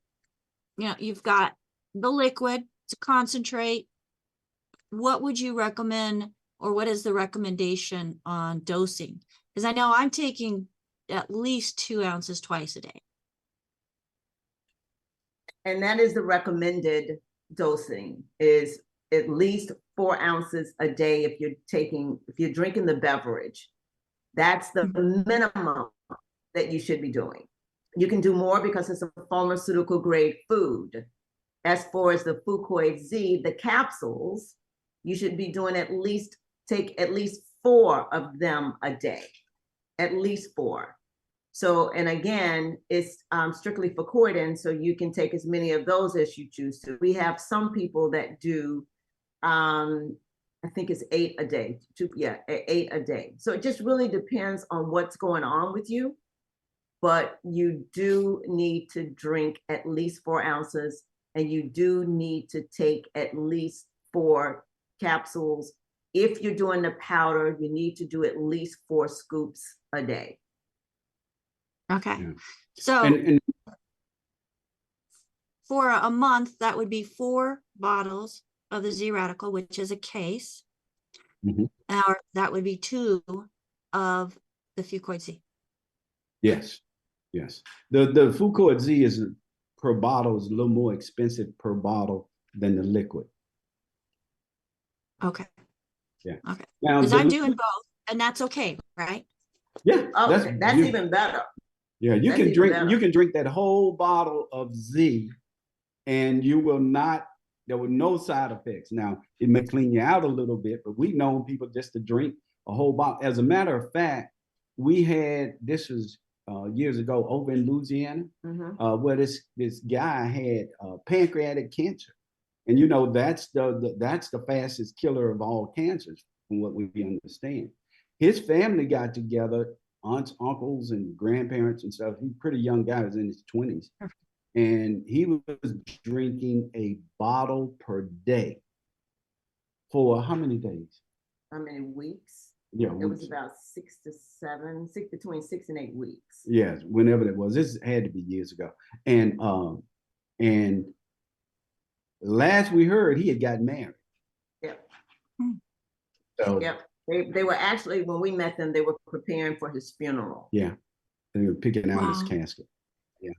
you've got the liquid, it's a concentrate. What would you recommend, or what is the recommendation on dosing? Because I know I'm taking at least 2 ounces twice a day. And that is the recommended dosing, is at least 4 ounces a day if you're drinking the beverage. That's the minimum that you should be doing. You can do more because it's a pharmaceutical grade food. As far as the Fucoid Z, the capsules, you should be doing take at least 4 of them a day, at least 4. So, and again, it's strictly fucoidin, so you can take as many of those as you choose to. We have some people that do, I think it's 8 a day, 8 a day. So it just really depends on what's going on with you, but you do need to drink at least 4 ounces, and you do need to take at least 4 capsules. If you're doing the powder, you need to do at least 4 scoops a day. Okay. Yeah. So And for a month, that would be 4 bottles of the Z Radical, which is a case. Mhm. Or that would be 2 of the Fucoid Z. Yes. The Fucoid Z is per bottle is a little more expensive per bottle than the liquid. Okay. Yeah. Okay. Now Because I'm doing both, and that's okay, right? Yeah. Oh, that's even better. Yeah, you That's can even drink better. you can drink that whole bottle of Z, and you will not. There were no side effects. Now it may clean you out a little bit, but we've known people just to drink a whole bottle. As a matter of fact, we had this was years ago over in Louisiana, where this guy had pancreatic cancer, and you know that's the fastest killer of all cancers, from what we understand. His family got together, aunts, uncles, and grandparents and stuff. He's a pretty young guy, he was in his 20s. And he was drinking a bottle per day for how many days? How many weeks? Yeah, It was weeks. about 6 to 7, between 6 and 8 weeks. Yes, whenever it was. This had to be years ago. And last we heard, he had got married. Yep. So Yep. They were actually, when we met them, they were preparing for his funeral. yeah, they were picking out his Wow. casket. Yeah,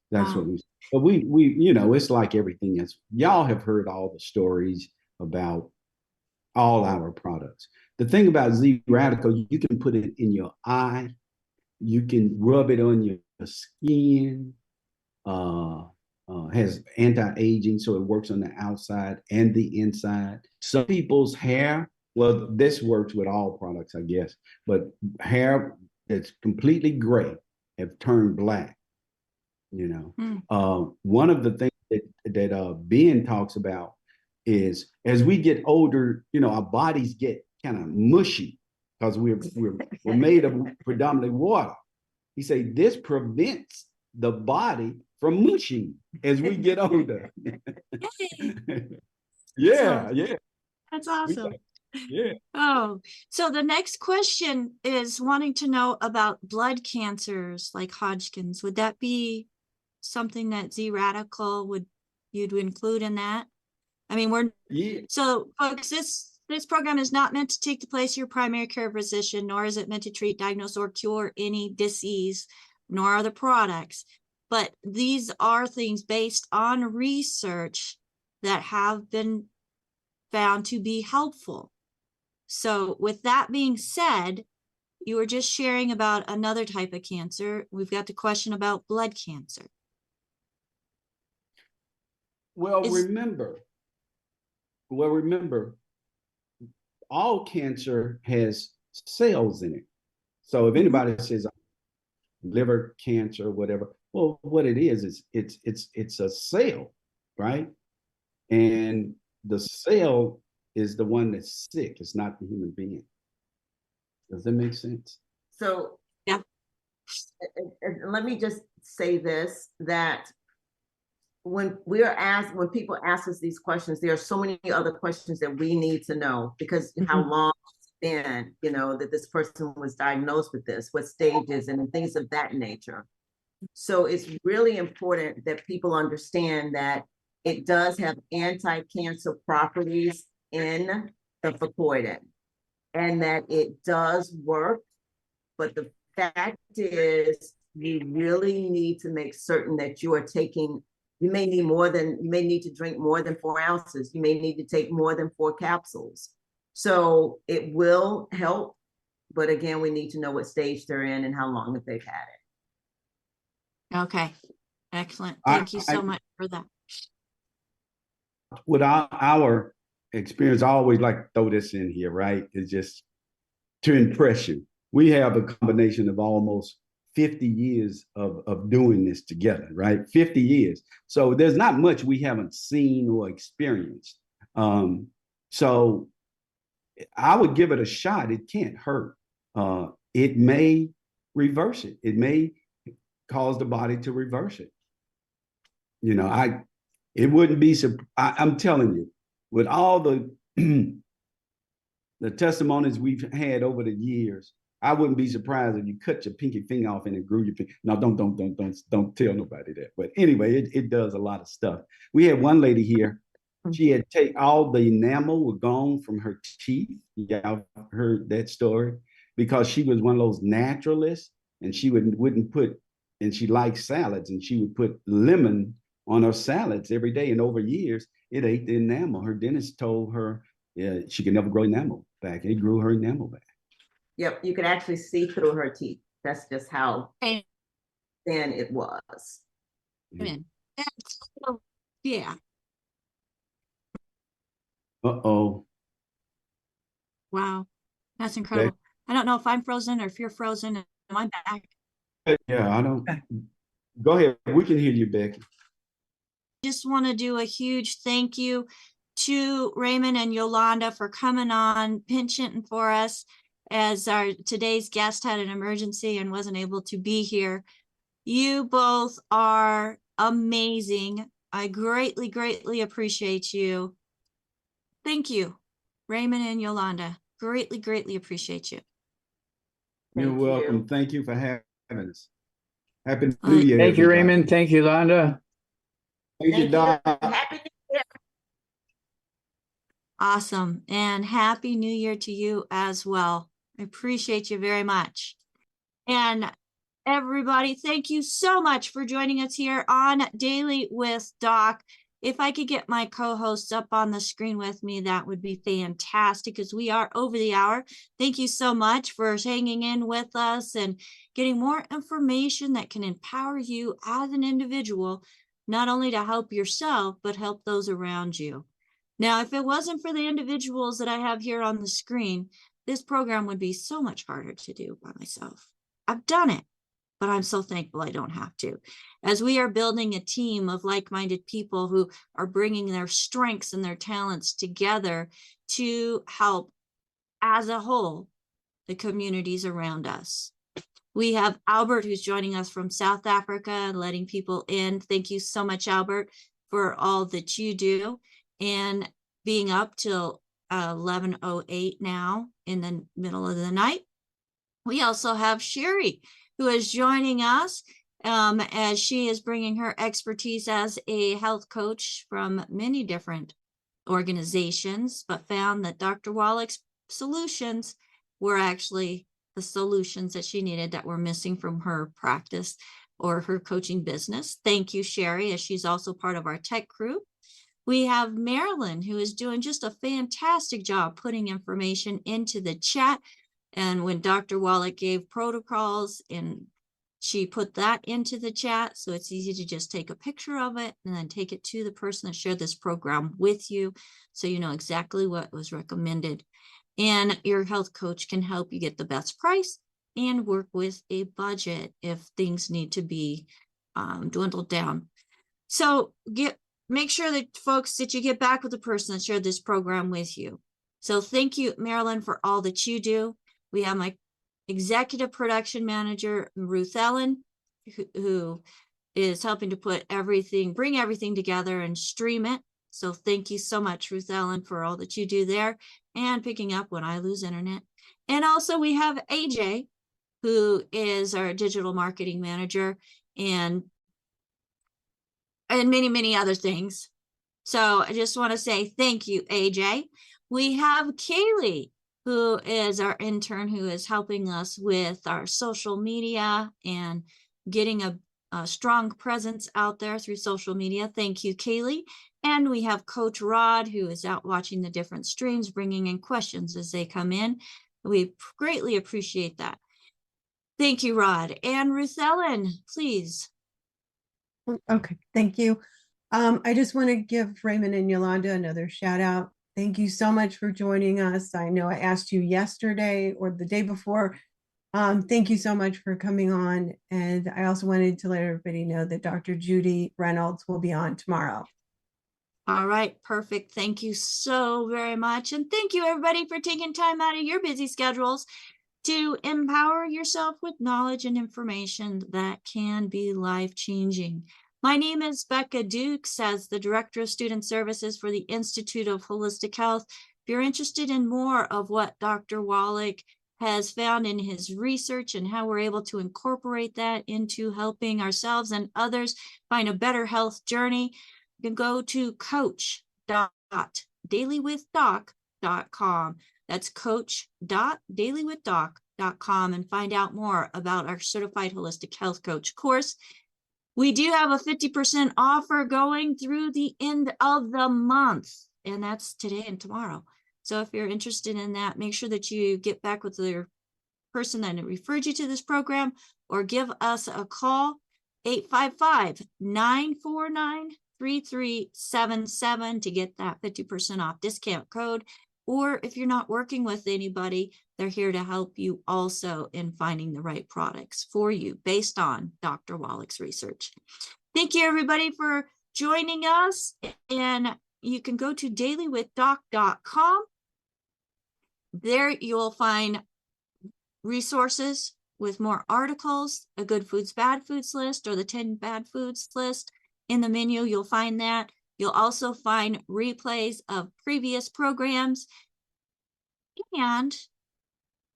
that's Wow. what we. But we, you know, it's like everything else. Y'all have heard all the stories about all our products. The thing about Z Radical, you can put it in your eye, you can rub it on your skin. Has anti-aging, so it works on the outside and the inside. Some people's hair, well, this works with all products, I guess, but hair that's completely gray have turned black. You know, one of the things that Ben talks about is as we get older, you know, our bodies get kind of mushy because we're made of predominantly water. He said this prevents the body from mushing as we get older. Yeah, yeah, That's awesome. yeah. Oh, so the next question is wanting to know about blood cancers like Hodgkin's. Would that be something that Z Radical you'd include in that? I mean, Yeah. so folks, this program is not meant to take the place of your primary care physician, nor is it meant to treat, diagnose, or cure any disease, nor are the products. But these are things based on research that have been found to be helpful. So with that being said, you were just sharing about another type of cancer. We've got the question about blood cancer. Well, remember, all cancer has cells in it. So if anybody says liver cancer, whatever, well, what it is it's a cell, right? And the cell is the one that's sick. It's not the human being. Does that make sense? So yeah, let me just say this, that when people ask us these questions, there are so many other questions that we need to know, because how long it's been, you know, that this person was diagnosed with this, what stages, and things of that nature. So it's really important that people understand that it does have anti-cancer properties in the Facoidin, and that it does work. But the fact is, you really need to make certain that you are taking, you may need to drink more than 4 ounces. You may need to take more than 4 capsules. So it will help. But again, we need to know what stage they're in and how long that they've had it. okay, excellent. Thank you so much for that. With our experience, I always like to throw this in here, right? It's just to impress you. We have a combination of almost 50 years of doing this together, right? 50 years. So there's not much we haven't seen or experienced. So I would give it a shot. It can't hurt. It may reverse it. It may cause the body to reverse it. You know, it wouldn't be, I'm telling you, with all the the testimonies we've had over the years, I wouldn't be surprised if you cut your pinky finger off and it grew your finger. No, don't tell nobody that. But anyway, it does a lot of stuff. We had one lady here. She had all the enamel was gone from her teeth. Y'all heard that story, because she was one of those naturalists, and she wouldn't put, and she liked salads, and she would put lemon on her salads every day. And over years, it ate the enamel. Her dentist told her she could never grow enamel back. It grew her enamel back. Yep, you could actually see through her teeth. That's just how. And than it was. Amen. Yeah. Uh-oh. Wow. That's incredible. I don't know if I'm frozen or if you're frozen. Am I back? Yeah, I don't. Okay. Go ahead. We can hear you, Becky. Just want to do a huge thank you to Raymond and Yolanda for coming on, pinch hitting for us, as our today's guest had an emergency and wasn't able to be here. You both are amazing. I greatly, greatly appreciate you. Thank you, Raymond and Yolanda. Greatly, greatly appreciate you. You're Thank welcome. you. Thank you for having us. Happy Uh, New Year, Thank you, everybody. Raymond. Thank you, Yolanda. Thank you, Thank Doc. you. Happy New Year. Awesome. And Happy New Year to you as well. I appreciate you very much. And everybody, thank you so much for joining us here on Daily with Doc. If I could get my co-hosts up on the screen with me, that would be fantastic because we are over the hour. Thank you so much for hanging in with us and getting more information that can empower you as an individual, not only to help yourself, but help those around you. Now, if it wasn't for the individuals that I have here on the screen, this program would be so much harder to do by myself. I've done it, but I'm so thankful I don't have to. As we are building a team of like-minded people who are bringing their strengths and their talents together to help, as a whole, the communities around us. We have Albert, who's joining us from South Africa and letting people in. Thank you so much, Albert, for all that you do and being up till 11:08 now in the middle of the night. We also have Sherry, who is joining us as she is bringing her expertise as a health coach from many different organizations, but found that Dr. Wallach's solutions were actually the solutions that she needed that were missing from her practice or her coaching business. Thank you, Sherry, as she's also part of our tech crew. We have Marilyn, who is doing just a fantastic job putting information into the chat. And when Dr. Wallach gave protocols, and she put that into the chat, so it's easy to just take a picture of it and then take it to the person that shared this program with you, so you know exactly what was recommended. And your health coach can help you get the best price and work with a budget if things need to be dwindled down. So make sure that folks that you get back with the person that shared this program with you. So thank you, Marilyn, for all that you do. We have my executive production manager, Ruth Ellen, who is helping to bring everything together and stream it. So thank you so much, Ruth Ellen, for all that you do there and picking up when I lose internet. And also we have AJ, who is our digital marketing manager and many, many other things. So I just want to say thank you, AJ. We have Kaylee, who is our intern, who is helping us with our social media and getting a strong presence out there through social media. Thank you, Kaylee. And we have Coach Rod, who is out watching the different streams, bringing in questions as they come in. We greatly appreciate that. Thank you, Rod. And Ruth Ellen, please. Okay, thank you. I just want to give Raymond and Yolanda another shout out. Thank you so much for joining us. I know I asked you yesterday or the day before. Thank you so much for coming on. And I also wanted to let everybody know that Dr. Judy Reynolds will be on tomorrow. All right, perfect. Thank you so very much. And thank you, everybody, for taking time out of your busy schedules to empower yourself with knowledge and information that can be life-changing. My name is Becca Dukes, as the Director of Student Services for the Institute of Holistic Health. If you're interested in more of what Dr. Wallach has found in his research and how we're able to incorporate that into helping ourselves and others find a better health journey, you can go to coach.dailywithdoc.com. That's coach.dailywithdoc.com and find out more about our Certified Holistic Health Coach course. We do have a 50% offer going through the end of the month, and that's today and tomorrow. So if you're interested in that, make sure that you get back with the person that referred you to this program or give us a call. 855-949-3377 to get that 50% off discount code. Or if you're not working with anybody, they're here to help you also in finding the right products for you based on Dr. Wallach's research. Thank you, everybody, for joining us. And you can go to dailywithdoc.com. There you'll find resources with more articles, a good foods, bad foods list, or the 10 bad foods list. In the menu, you'll find that. You'll also find replays of previous programs and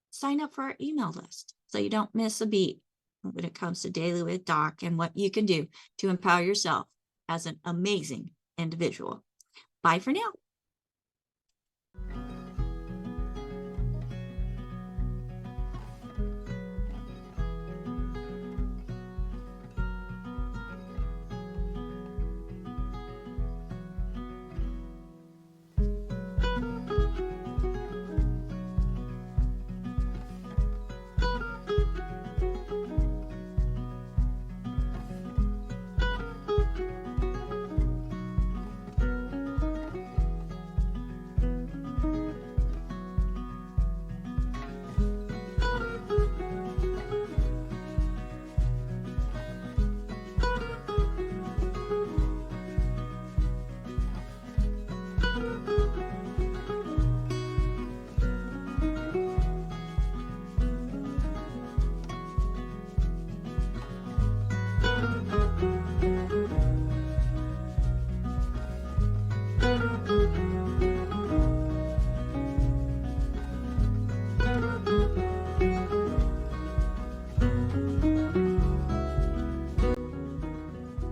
sign up for our email list so you don't miss a beat when it comes to Daily with Doc and what you can do to empower yourself as an amazing individual. Bye for now.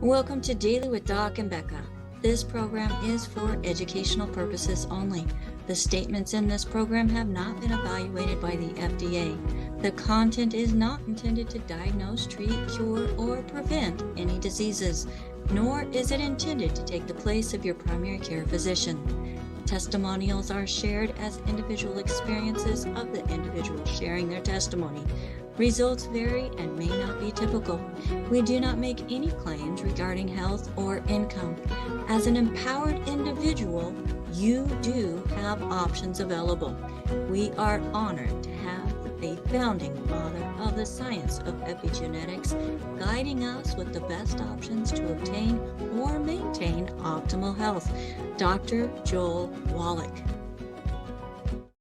Welcome to Daily with Doc and Becca. This program is for educational purposes only. The statements in this program have not been evaluated by the FDA. The content is not intended to diagnose, treat, cure, or prevent any diseases, nor is it intended to take the place of your primary care physician. Testimonials are shared as individual experiences of the individual sharing their testimony. Results vary and may not be typical. We do not make any claims regarding health or income. As an empowered individual, you do have options available. We are honored to have a founding father of the science of epigenetics guiding us with the best options to obtain or maintain optimal health, Dr. Joel Wallach.